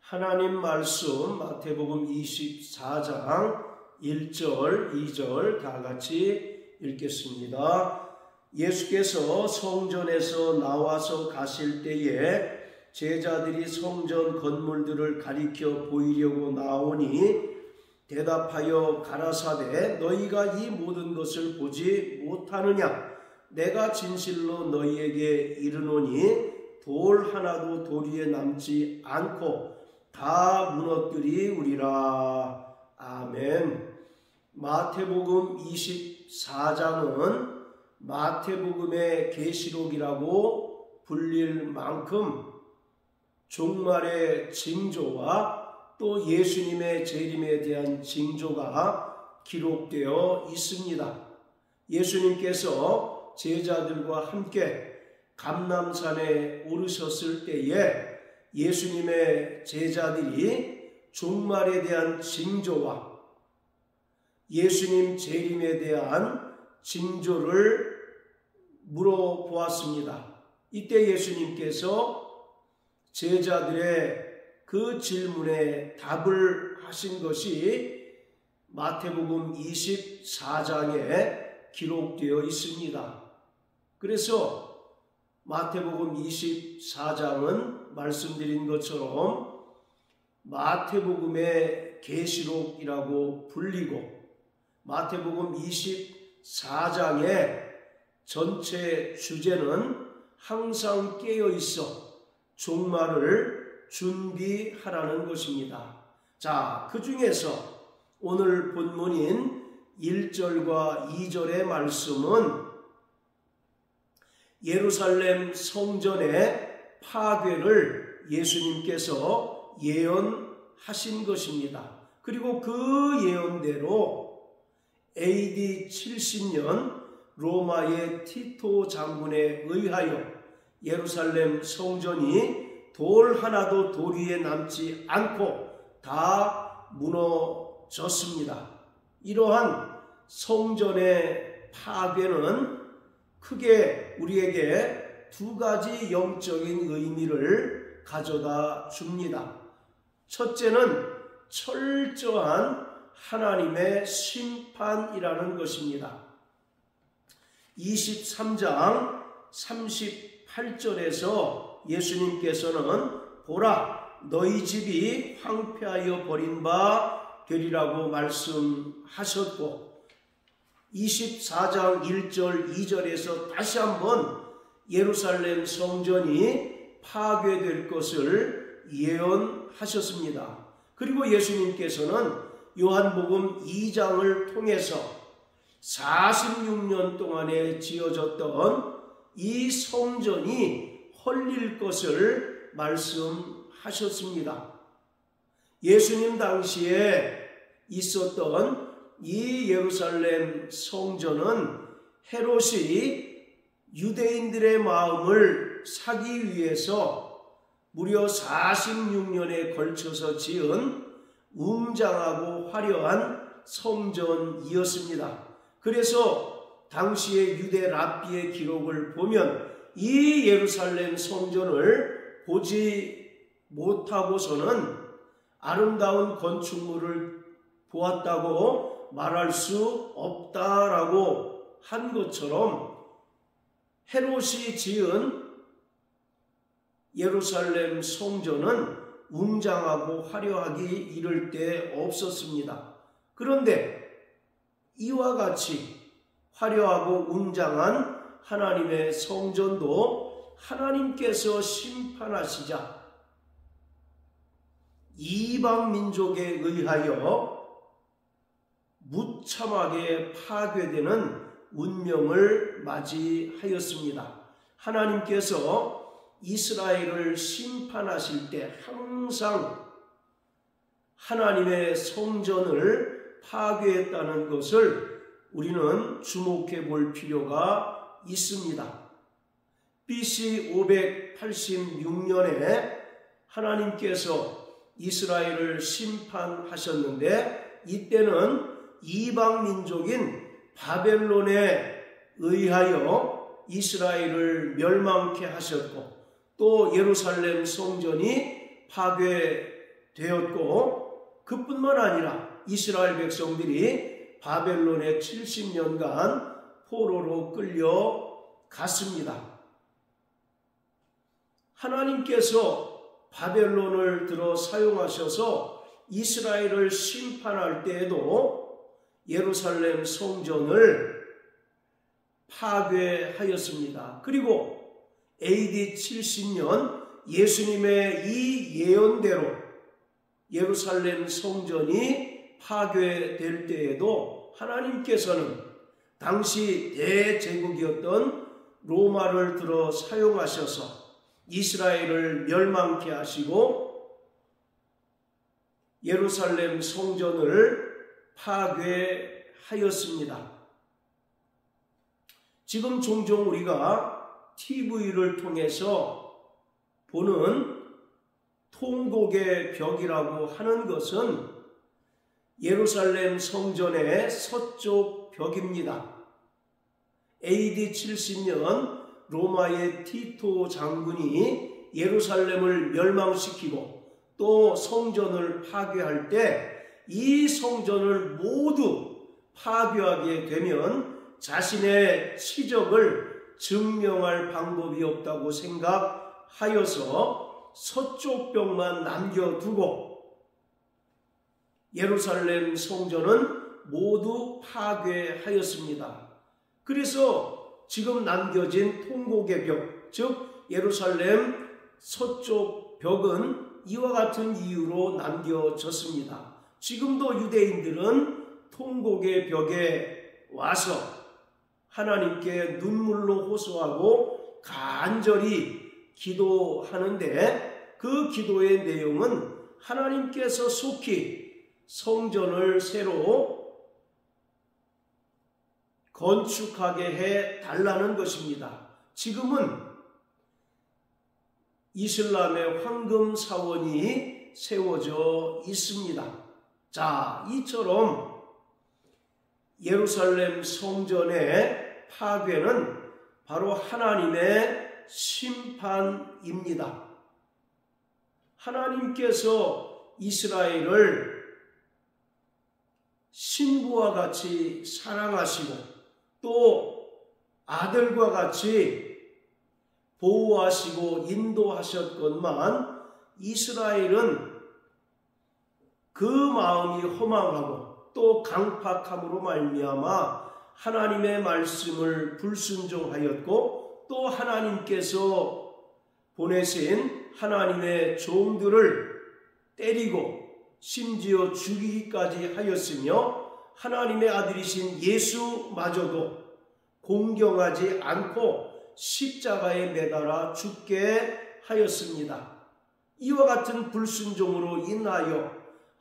하나님 말씀 마태복음 24장 1절, 2절 다 같이 읽겠습니다. 예수께서 성전에서 나와서 가실 때에 제자들이 성전 건물들을 가리켜 보이려고 나오니 대답하여 가라사대 너희가 이 모든 것을 보지 못하느냐? 내가 진실로 너희에게 이르노니 돌 하나도 돌 위에 남지 않고 다 무너뜨리우리라. 아멘. 마태복음 24장은 마태복음의 계시록이라고 불릴 만큼 종말의 징조와 또 예수님의 재림에 대한 징조가 기록되어 있습니다. 예수님께서 제자들과 함께 감람산에 오르셨을 때에 예수님의 제자들이 종말에 대한 징조와 예수님 재림에 대한 징조를 물어보았습니다. 이때 예수님께서 제자들의 그 질문에 답을 하신 것이 마태복음 24장에 기록되어 있습니다. 그래서 마태복음 24장은 말씀드린 것처럼 마태복음의 계시록이라고 불리고 마태복음 24장의 전체 주제는 항상 깨어 있어 종말을 준비하라는 것입니다. 자, 그 중에서 오늘 본문인 1절과 2절의 말씀은 예루살렘 성전의 파괴를 예수님께서 예언하신 것입니다. 그리고 그 예언대로 AD 70년 로마의 티토 장군에 의하여 예루살렘 성전이 돌 하나도 돌 위에 남지 않고 다 무너졌습니다. 이러한 성전의 파괴는 크게 우리에게 두 가지 영적인 의미를 가져다 줍니다. 첫째는 철저한 하나님의 심판이라는 것입니다. 23장 38절에서 예수님께서는 보라 너희 집이 황폐하여 버린 바 되리라고 말씀하셨고 24장 1절 2절에서 다시 한번 예루살렘 성전이 파괴될 것을 예언하셨습니다. 그리고 예수님께서는 요한복음 2장을 통해서 46년 동안에 지어졌던 이 성전이 헐릴 것을 말씀하셨습니다. 예수님 당시에 있었던 이 예루살렘 성전은 헤롯이 유대인들의 마음을 사기 위해서 무려 46년에 걸쳐서 지은 웅장하고 화려한 성전이었습니다. 그래서 당시의 유대 랍비의 기록을 보면 이 예루살렘 성전을 보지 못하고서는 아름다운 건축물을 보았다고 말할 수 없다라고 한 것처럼 헤롯이 지은 예루살렘 성전은 웅장하고 화려하기 이를 데 없었습니다. 그런데 이와 같이 화려하고 웅장한 하나님의 성전도 하나님께서 심판하시자 이방 민족에 의하여 무참하게 파괴되는 운명을 맞이하였습니다. 하나님께서 이스라엘을 심판하실 때 항상 하나님의 성전을 파괴했다는 것을 우리는 주목해 볼 필요가 있습니다. BC 586년에 하나님께서 이스라엘을 심판하셨는데 이때는 이방 민족인 바벨론에 의하여 이스라엘을 멸망케 하셨고 또 예루살렘 성전이 파괴 되었고, 그뿐만 아니라 이스라엘 백성들이 바벨론에 70년간 포로로 끌려갔습니다. 하나님께서 바벨론을 들어 사용하셔서 이스라엘을 심판할 때에도 예루살렘 성전을 파괴하였습니다. 그리고 AD 70년 예수님의 이 예언대로 예루살렘 성전이 파괴될 때에도 하나님께서는 당시 대제국이었던 로마를 들어 사용하셔서 이스라엘을 멸망케 하시고 예루살렘 성전을 파괴하였습니다. 지금 종종 우리가 TV를 통해서 보는 통곡의 벽이라고 하는 것은 예루살렘 성전의 서쪽 벽입니다. AD 70년 로마의 티토 장군이 예루살렘을 멸망시키고 또 성전을 파괴할 때 이 성전을 모두 파괴하게 되면 자신의 치적을 증명할 방법이 없다고 생각하여서 서쪽 벽만 남겨두고 예루살렘 성전은 모두 파괴하였습니다. 그래서 지금 남겨진 통곡의 벽, 즉 예루살렘 서쪽 벽은 이와 같은 이유로 남겨졌습니다. 지금도 유대인들은 통곡의 벽에 와서 하나님께 눈물로 호소하고 간절히 기도하는데 그 기도의 내용은 하나님께서 속히 성전을 새로 건축하게 해 달라는 것입니다. 지금은 이슬람의 황금 사원이 세워져 있습니다. 자, 이처럼 예루살렘 성전의 파괴는 바로 하나님의 심판입니다. 하나님께서 이스라엘을 신부와 같이 사랑하시고 또 아들과 같이 보호하시고 인도하셨건만 이스라엘은 그 마음이 허망하고 또 강팍함으로 말미암아 하나님의 말씀을 불순종하였고 또 하나님께서 보내신 하나님의 종들을 때리고 심지어 죽이기까지 하였으며 하나님의 아들이신 예수마저도 공경하지 않고 십자가에 매달아 죽게 하였습니다. 이와 같은 불순종으로 인하여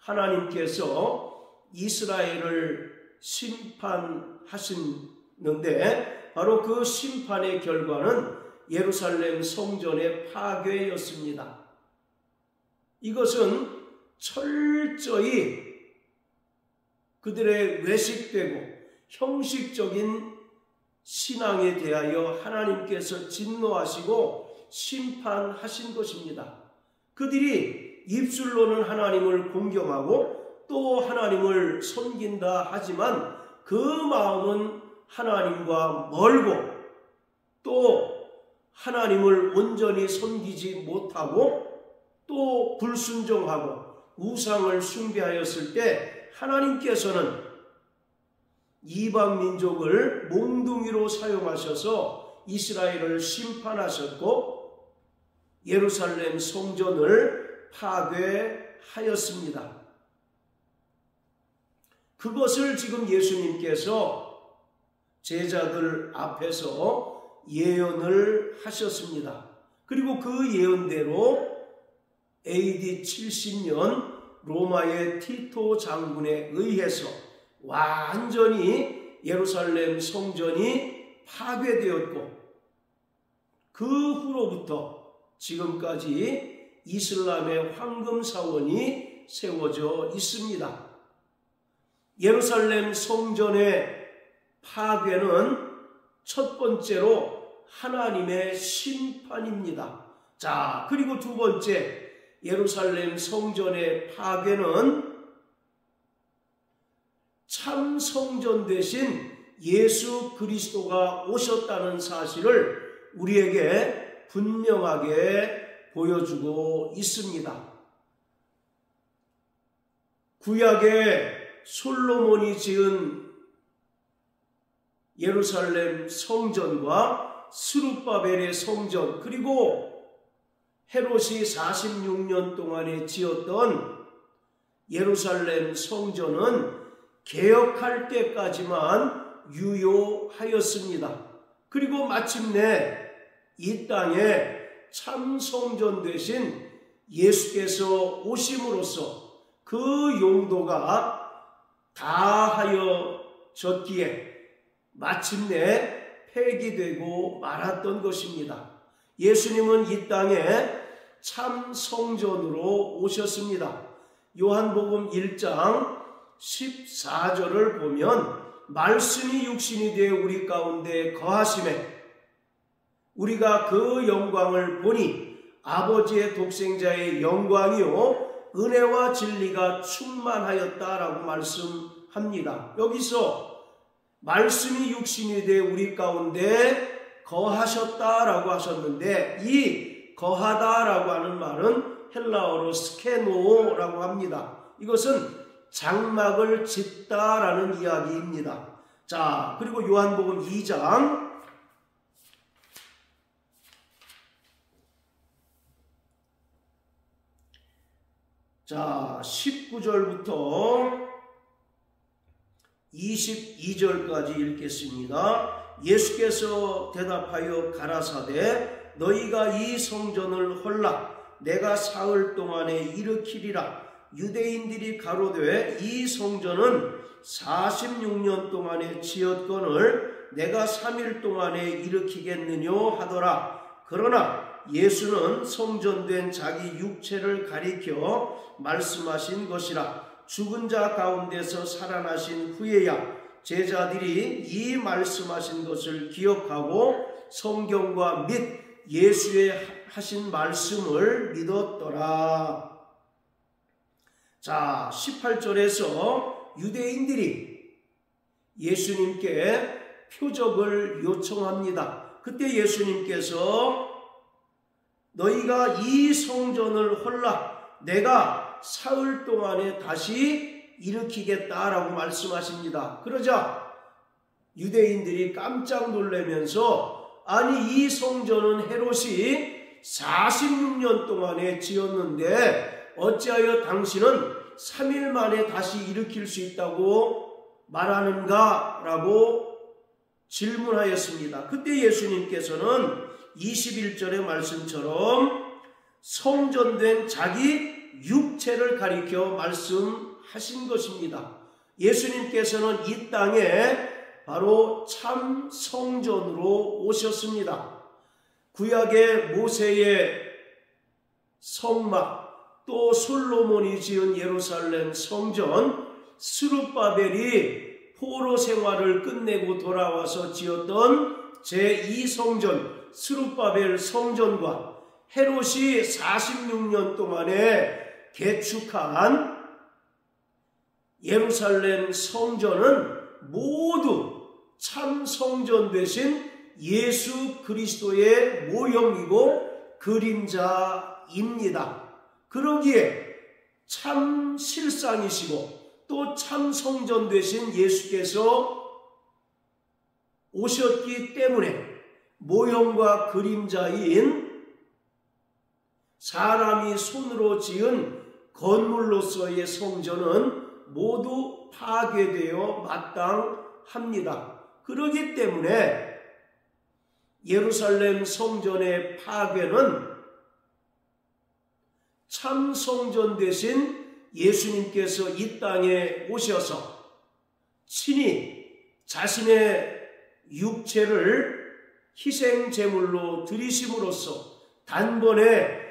하나님께서 이스라엘을 심판하시는데 바로 그 심판의 결과는 예루살렘 성전의 파괴였습니다. 이것은 철저히 그들의 외식되고 형식적인 신앙에 대하여 하나님께서 진노하시고 심판하신 것입니다. 그들이 입술로는 하나님을 공경하고 또 하나님을 섬긴다 하지만 그 마음은 하나님과 멀고 또 하나님을 온전히 섬기지 못하고 또 불순종하고 우상을 숭배하였을 때 하나님께서는 이방 민족을 몽둥이로 사용하셔서 이스라엘을 심판하셨고 예루살렘 성전을 파괴하였습니다. 그것을 지금 예수님께서 제자들 앞에서 예언을 하셨습니다. 그리고 그 예언대로 AD 70년 로마의 티토 장군에 의해서 완전히 예루살렘 성전이 파괴되었고 그 후로부터 지금까지 이슬람의 황금 사원이 세워져 있습니다. 예루살렘 성전의 파괴는 첫 번째로 하나님의 심판입니다. 자, 그리고 두 번째, 예루살렘 성전의 파괴는 참 성전 대신 예수 그리스도가 오셨다는 사실을 우리에게 분명하게 보여주고 있습니다. 구약의 솔로몬이 지은 예루살렘 성전과 스룹바벨의 성전, 그리고 헤롯이 46년 동안에 지었던 예루살렘 성전은 개혁할 때까지만 유효하였습니다. 그리고 마침내 이 땅에 참 성전 대신 예수께서 오심으로써 그 용도가 다하여졌기에 마침내 폐기되고 말았던 것입니다. 예수님은 이 땅에 참 성전으로 오셨습니다. 요한복음 1장 14절을 보면 말씀이 육신이 되어 우리 가운데 거하심에 우리가 그 영광을 보니 아버지의 독생자의 영광이요 은혜와 진리가 충만하였다라고 말씀합니다. 여기서 말씀이 육신이 되어 우리 가운데 거하셨다라고 하셨는데 이 거하다라고 하는 말은 헬라어로 스케노라고 합니다. 이것은 장막을 짓다라는 이야기입니다. 자, 그리고 요한복음 2장 19절부터 22절까지 읽겠습니다. 예수께서 대답하여 가라사대 너희가 이 성전을 헐라 내가 사흘 동안에 일으키리라. 유대인들이 가로되 이 성전은 46년 동안에 지었거늘 내가 3일 동안에 일으키겠느냐 하더라. 그러나 예수는 성전된 자기 육체를 가리켜 말씀하신 것이라. 죽은 자 가운데서 살아나신 후에야 제자들이 이 말씀하신 것을 기억하고 성경과 및 예수의 하신 말씀을 믿었더라. 자, 18절에서 유대인들이 예수님께 표적을 요청합니다. 그때 예수님께서 너희가 이 성전을 헐라 내가 사흘 동안에 다시 일으키겠다라고 말씀하십니다. 그러자 유대인들이 깜짝 놀라면서 아니 이 성전은 헤롯이 46년 동안에 지었는데 어찌하여 당신은 3일 만에 다시 일으킬 수 있다고 말하는가? 라고 질문하였습니다. 그때 예수님께서는 21절의 말씀처럼 성전된 자기 육체를 가리켜 말씀하신 것입니다. 예수님께서는 이 땅에 바로 참 성전으로 오셨습니다. 구약의 모세의 성막 또 솔로몬이 지은 예루살렘 성전, 스룹바벨이 포로 생활을 끝내고 돌아와서 지었던 제2성전 스룹바벨 성전과 헤롯이 46년 동안에 개축한 예루살렘 성전은 모두 참 성전 되신 예수 그리스도의 모형이고 그림자입니다. 그러기에 참 실상이시고 또 참 성전 되신 예수께서 오셨기 때문에 모형과 그림자인 사람이 손으로 지은 건물로서의 성전은 모두 파괴되어 마땅합니다. 그렇기 때문에 예루살렘 성전의 파괴는 참 성전 대신 예수님께서 이 땅에 오셔서 친히 자신의 육체를 희생제물로 드리심으로써 단번에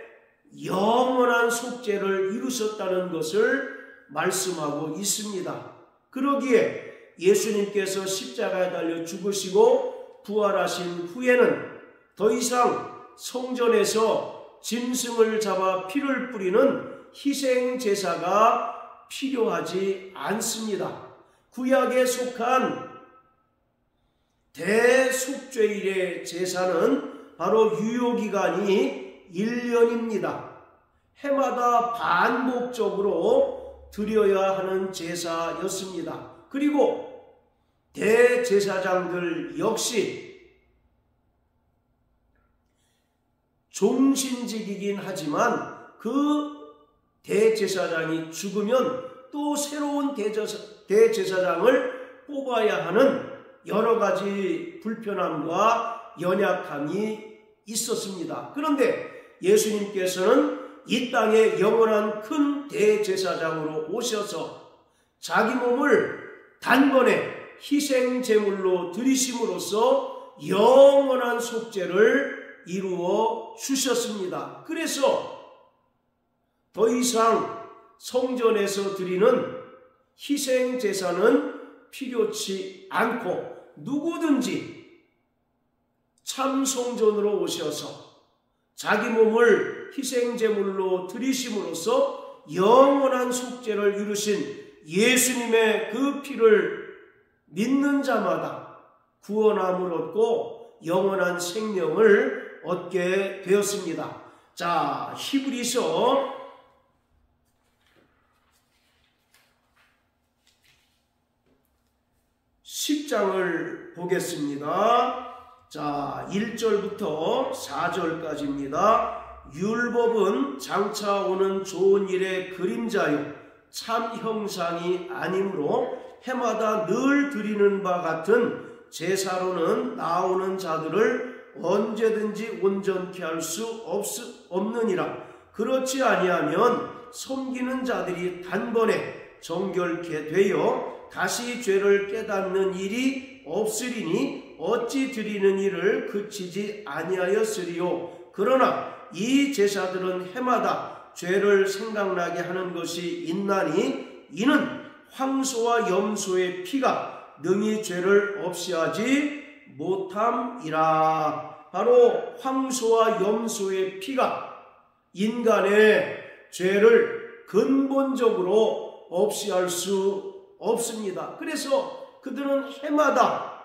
영원한 속죄를 이루셨다는 것을 말씀하고 있습니다. 그러기에 예수님께서 십자가에 달려 죽으시고 부활하신 후에는 더 이상 성전에서 짐승을 잡아 피를 뿌리는 희생 제사가 필요하지 않습니다. 구약에 속한 대속죄일의 제사는 바로 유효기간이 1년입니다. 해마다 반복적으로 드려야 하는 제사였습니다. 그리고 대제사장들 역시 종신직이긴 하지만 그 대제사장이 죽으면 또 새로운 대제사장을 뽑아야 하는 여러 가지 불편함과 연약함이 있었습니다. 그런데 예수님께서는 이 땅에 영원한 큰 대제사장으로 오셔서 자기 몸을 단번에 희생제물로 드리심으로써 영원한 속죄를 이루어 주셨습니다. 그래서 더 이상 성전에서 드리는 희생제사는 필요치 않고 누구든지 참성전으로 오셔서 자기 몸을 희생제물로 드리심으로써 영원한 속죄를 이루신 예수님의 그 피를 믿는 자마다 구원함을 얻고 영원한 생명을 얻게 되었습니다. 자, 히브리서 10장을 보겠습니다. 자, 1절부터 4절까지입니다. 율법은 장차 오는 좋은 일의 그림자요 참 형상이 아니므로 해마다 늘 드리는 바 같은 제사로는 나오는 자들을 언제든지 온전케 할 수 없느니라. 그렇지 아니하면 섬기는 자들이 단번에 정결케 되어 다시 죄를 깨닫는 일이 없으리니 어찌 드리는 일을 그치지 아니하였으리요. 그러나 이 제사들은 해마다 죄를 생각나게 하는 것이 있나니 이는 황소와 염소의 피가 능히 죄를 없이 하지 못함이라. 바로 황소와 염소의 피가 인간의 죄를 근본적으로 없이 할 수 없습니다. 그래서 그들은 해마다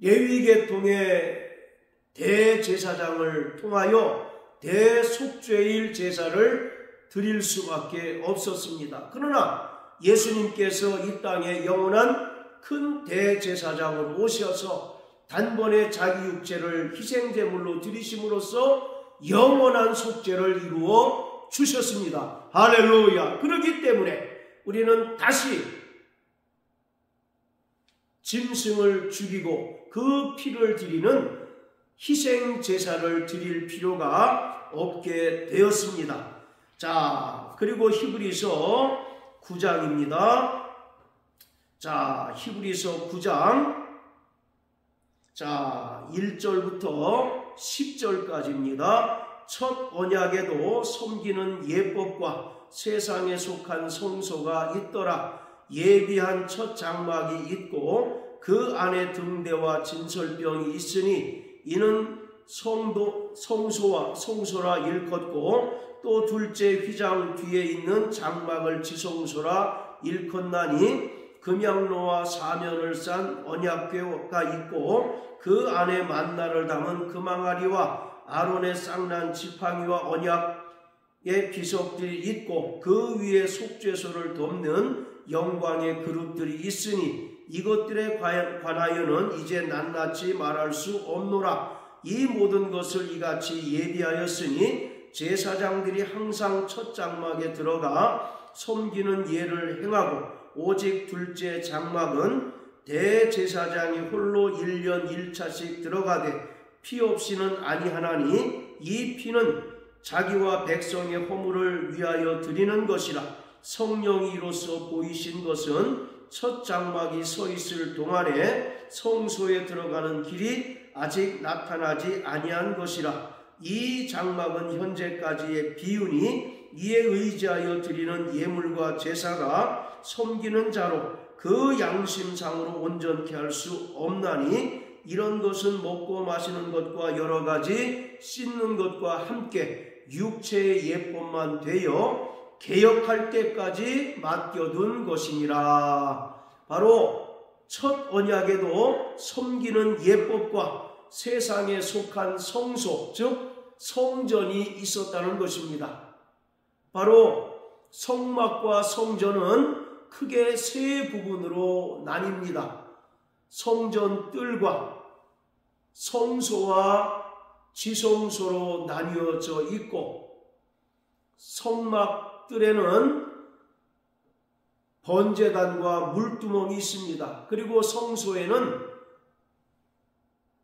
레위계통의 대제사장을 통하여 대속죄일 제사를 드릴 수밖에 없었습니다. 그러나 예수님께서 이 땅에 영원한 큰 대제사장으로 오셔서 단번에 자기 육체를 희생제물로 드리심으로써 영원한 속죄를 이루어 주셨습니다. 할렐루야. 그렇기 때문에 우리는 다시 짐승을 죽이고 그 피를 드리는 희생제사를 드릴 필요가 없게 되었습니다. 자, 그리고 히브리서 9장입니다. 자, 히브리서 9장. 자, 1절부터 10절까지입니다. 첫 언약에도 섬기는 예법과 세상에 속한 성소가 있더라. 예비한 첫 장막이 있고 그 안에 등대와 진설병이 있으니 이는 성소라 일컫고 또 둘째 휘장 뒤에 있는 장막을 지성소라 일컫나니 금양로와 사면을 싼 언약궤가 있고 그 안에 만나를 담은 금항아리와 아론의 쌍난 지팡이와 언약의 비석들이 있고 그 위에 속죄소를 덮는 영광의 그릇들이 있으니 이것들에 관하여는 이제 낱낱이 말할 수 없노라. 이 모든 것을 이같이 예비하였으니 제사장들이 항상 첫 장막에 들어가 섬기는 예를 행하고 오직 둘째 장막은 대제사장이 홀로 1년 1차씩 들어가되 피 없이는 아니하나니 이 피는 자기와 백성의 허물을 위하여 드리는 것이라. 성령이 이로써 보이신 것은 첫 장막이 서 있을 동안에 성소에 들어가는 길이 아직 나타나지 아니한 것이라. 이 장막은 현재까지의 비유니 이에 의지하여 드리는 예물과 제사가 섬기는 자로 그 양심상으로 온전케 할 수 없나니 이런 것은 먹고 마시는 것과 여러 가지 씻는 것과 함께 육체의 예법만 되어 개혁할 때까지 맡겨둔 것이니라. 바로 첫 언약에도 섬기는 예법과 세상에 속한 성소, 즉 성전이 있었다는 것입니다. 바로 성막과 성전은 크게 세 부분으로 나뉩니다. 성전 뜰과 성소와 지성소로 나뉘어져 있고, 성막 뜰에는 번제단과 물두멍이 있습니다. 그리고 성소에는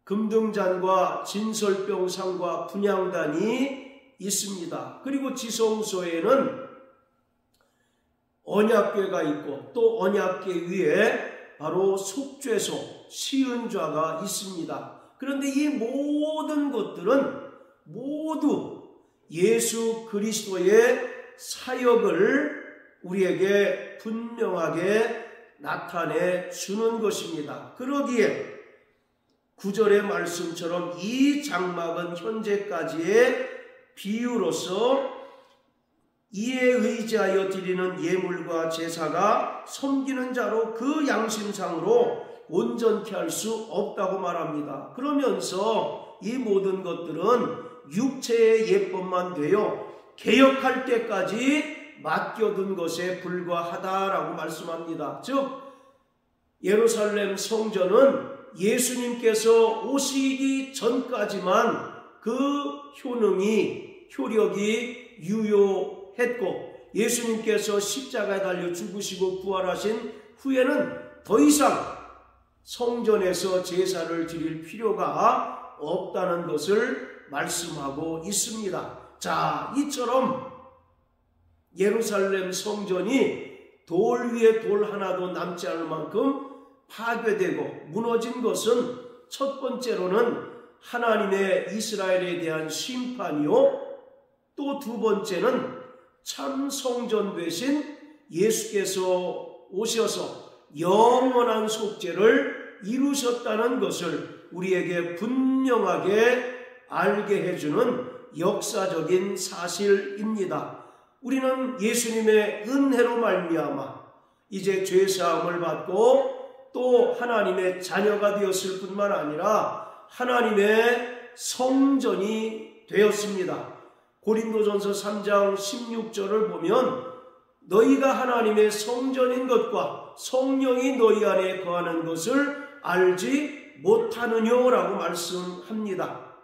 금등잔과 진설병상과 분향단이 있습니다. 그리고 지성소에는 언약궤가 있고, 또 언약궤 위에 바로 속죄소, 시은좌가 있습니다. 그런데 이 모든 것들은 모두 예수 그리스도의 사역을 우리에게 분명하게 나타내 주는 것입니다. 그러기에 9절의 말씀처럼 이 장막은 현재까지의 비유로서 이에 의지하여 드리는 예물과 제사가 섬기는 자로 그 양심상으로 온전케 할 수 없다고 말합니다. 그러면서 이 모든 것들은 육체의 예법만 되어 개혁할 때까지 맡겨둔 것에 불과하다라고 말씀합니다. 즉 예루살렘 성전은 예수님께서 오시기 전까지만 그 효력이 유효했고, 예수님께서 십자가에 달려 죽으시고 부활하신 후에는 더 이상 성전에서 제사를 드릴 필요가 없다는 것을 말씀하고 있습니다. 자, 이처럼 예루살렘 성전이 돌 위에 돌 하나도 남지 않을 만큼 파괴되고 무너진 것은 첫 번째로는 하나님의 이스라엘에 대한 심판이요, 또 두 번째는 참 성전 되신 예수께서 오셔서 영원한 속죄를 이루셨다는 것을 우리에게 분명하게 알게 해주는 역사적인 사실입니다. 우리는 예수님의 은혜로 말미암아 이제 죄사함을 받고 또 하나님의 자녀가 되었을 뿐만 아니라 하나님의 성전이 되었습니다. 고린도전서 3장 16절을 보면 너희가 하나님의 성전인 것과 성령이 너희 안에 거하는 것을 알지 못하느냐라고 말씀합니다.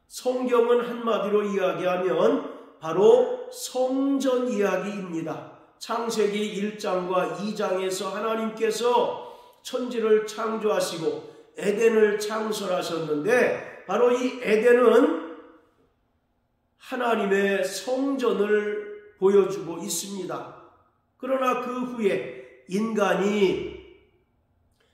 성경은 한마디로 이야기하면 바로 성전 이야기입니다. 창세기 1장과 2장에서 하나님께서 천지를 창조하시고 에덴을 창설하셨는데, 바로 이 에덴은 하나님의 성전을 보여주고 있습니다. 그러나 그 후에 인간이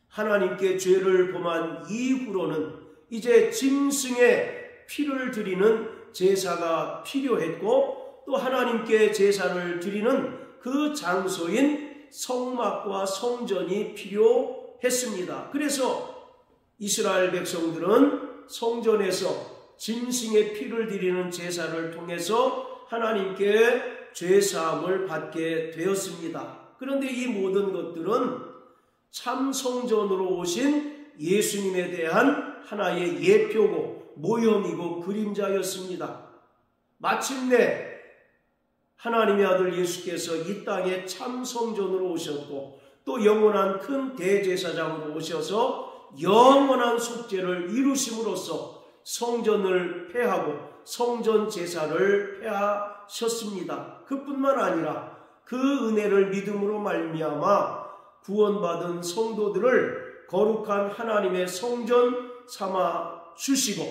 하나님께 죄를 범한 이후로는 이제 짐승의 피를 드리는 제사가 필요했고, 또 하나님께 제사를 드리는 그 장소인 성막과 성전이 필요했습니다. 그래서 이스라엘 백성들은 성전에서 짐승의 피를 드리는 제사를 통해서 하나님께 죄사함을 받게 되었습니다. 그런데 이 모든 것들은 참 성전으로 오신 예수님에 대한 하나의 예표고 모형이고 그림자였습니다. 마침내 하나님의 아들 예수께서 이 땅에 참 성전으로 오셨고, 또 영원한 큰 대제사장으로 오셔서 영원한 속죄를 이루심으로써 성전을 폐하고 성전 제사를 폐하셨습니다. 그뿐만 아니라 그 은혜를 믿음으로 말미암아 구원받은 성도들을 거룩한 하나님의 성전 삼아 주시고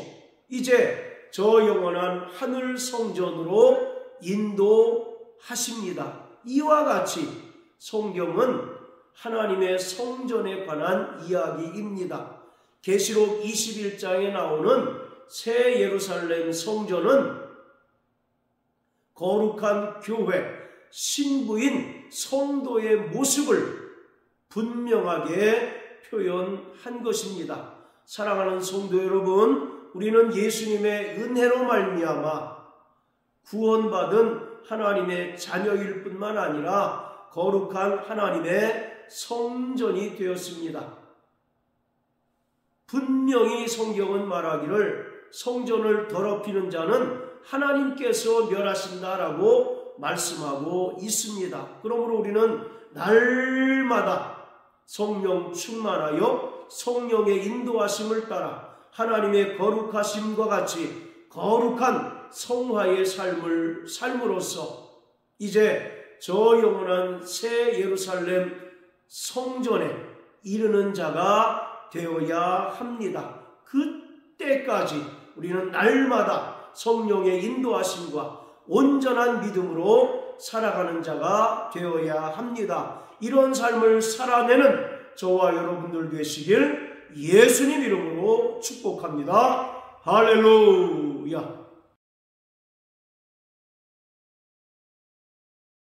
이제 저 영원한 하늘 성전으로 인도하십니다. 이와 같이 성경은 하나님의 성전에 관한 이야기입니다. 계시록 21장에 나오는 새 예루살렘 성전은 거룩한 교회, 신부인 성도의 모습을 분명하게 표현한 것입니다. 사랑하는 성도 여러분, 우리는 예수님의 은혜로 말미암아 구원받은 하나님의 자녀일 뿐만 아니라 거룩한 하나님의 성전이 되었습니다. 분명히 성경은 말하기를 성전을 더럽히는 자는 하나님께서 멸하신다라고 말씀하고 있습니다. 그러므로 우리는 날마다 성령 충만하여 성령의 인도하심을 따라 하나님의 거룩하심과 같이 거룩한 성화의 삶을 삶으로써 이제 저 영원한 새 예루살렘 성전에 이르는 자가 되어야 합니다. 그때까지 우리는 날마다 성령의 인도하심과 온전한 믿음으로 살아가는 자가 되어야 합니다. 이런 삶을 살아내는 저와 여러분들 되시길 예수님 이름으로 축복합니다. 할렐루야.